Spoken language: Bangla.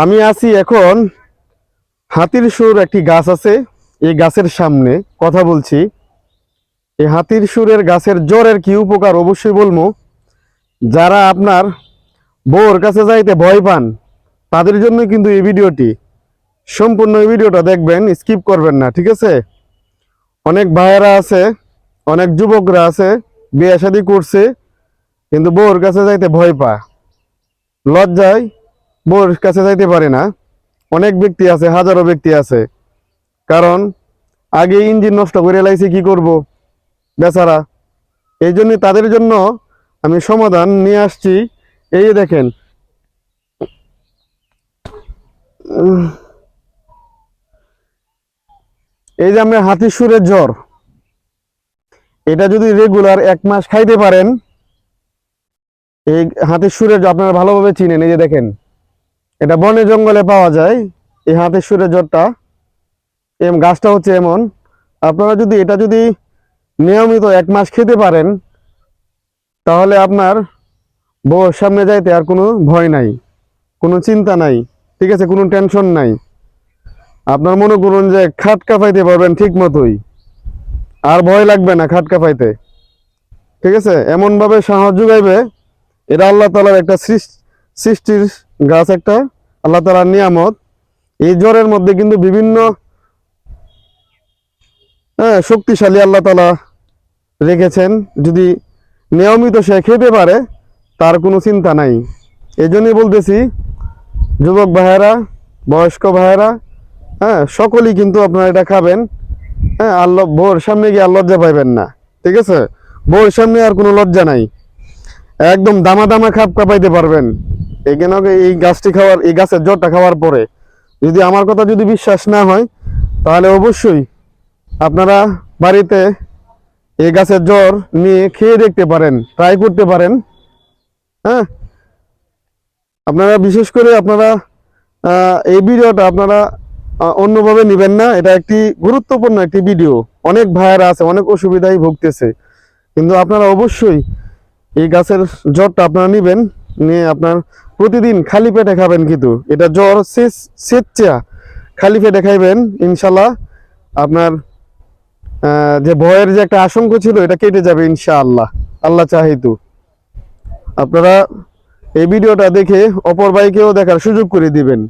আমি আছি এখন হাতির সুর একটি গাছ আছে, এই গাছের সামনে কথা বলছি। এই হাতির সুরের গাছের জ্বরের কি উপকার অবশ্যই বলবো। যারা আপনার বউর কাছে যাইতে ভয় পান তাদের জন্য কিন্তু এই ভিডিওটি, সম্পূর্ণ এই ভিডিওটা দেখবেন, স্কিপ করবেন না, ঠিক আছে? অনেক ভাইয়েরা আছে, অনেক যুবকরা আছে, বিয়ে শাদী করছে কিন্তু বউর কাছে যাইতে ভয় পায়, লজ্জায় বউর কাছে যাইতে পারে না। অনেক ব্যক্তি আছে, হাজারো ব্যক্তি আছে, কারণ আগে ইঞ্জিন নষ্ট করে লাইছে, কি করব বেচারা। এই জন্য তাদের জন্য আমি সমাধান নিয়ে আসছি। এই যে দেখেন, এই যে আমরা হাতির সুরের জ্বর, এটা যদি রেগুলার 1 মাস খাইতে পারেন, এই হাতির সুরের জ্বর আপনারা ভালোভাবে চিনেন। এই যে দেখেন, এটা বনে জঙ্গলে পাওয়া যায়। এই হাতির সুরের জ্বরটা, গাছটা হচ্ছে এমন। আপনারা যদি এটা নিয়মিত 1 মাস খেতে পারেন, তাহলে আপনার বউর সামনে যাইতে আর কোনো ভয় নাই, কোনো চিন্তা নাই, ঠিক আছে? কোনো টেনশন নাই। আপনার মনে করুন যে খাট কাঁপাইতে পারবেন ঠিক মতোই, আর ভয় লাগবে না খাট কাঁপাইতে, ঠিক আছে? এমন ভাবে সাহস যোগাইবে। এটা আল্লাহ তাআলার একটা সৃষ্টির গাছ, একটা আল্লাহ তাআলার নিয়ামত। এই জ্বরের মধ্যে কিন্তু বিভিন্ন শক্তিশালী আল্লাহ তাআলা রেখেছেন। যদি নিয়মিত সে খেতে পারে, তার কোনো চিন্তা নাই। এই জন্যই বলতেছি, যুবক ভাইয়েরা, বয়স্ক ভাইয়েরা, সকলেই কিন্তু আপনারা এটা খাবেন। আল্লাহ বউর সামনে গিয়ে আর লজ্জা পাইবেন না, ঠিক আছে? বউর সামনে আর কোনো লজ্জা নাই, একদম দামা দামা খাপ কাঁপাইতে পারবেন। এই গাছটি খাওয়ার, এই গাছের জ্বরটা খাওয়ার পরে যদি আমার কথা যদি বিশ্বাস না হয়, তাহলে অবশ্যই আপনারা বাড়িতে এই গাছের জ্বর নিয়ে খেয়ে দেখতে পারেন, ট্রাই করতে পারেন। হ্যাঁ, আপনারা বিশেষ করে আপনারা এই ভিডিওটা আপনারা অন্যভাবে নেবেন না। এটা একটি গুরুত্বপূর্ণ একটি ভিডিও। অনেক ভাইয়েরা আছে, অনেক অসুবিধায় ভুগতেছে, কিন্তু আপনারা অবশ্যই এই গাছের জ্বরটা আপনারা নেবেন, নিয়ে আপনার প্রতিদিন খালি পেটে খাবেন। কিন্তু এটা জ্বর সেচ্চা খালি পেটে খাইবেন, ইনশাল্লাহ আপনার যে ভয়ের যে একটা আশঙ্কা ছিল, এটা কেটে যাবে ইনশাআল্লাহ, আল্লাহ চাহিতু। আপনারা এই ভিডিওটা দেখে অপর ভাইকেও দেখার সুযোগ করে দিবেন।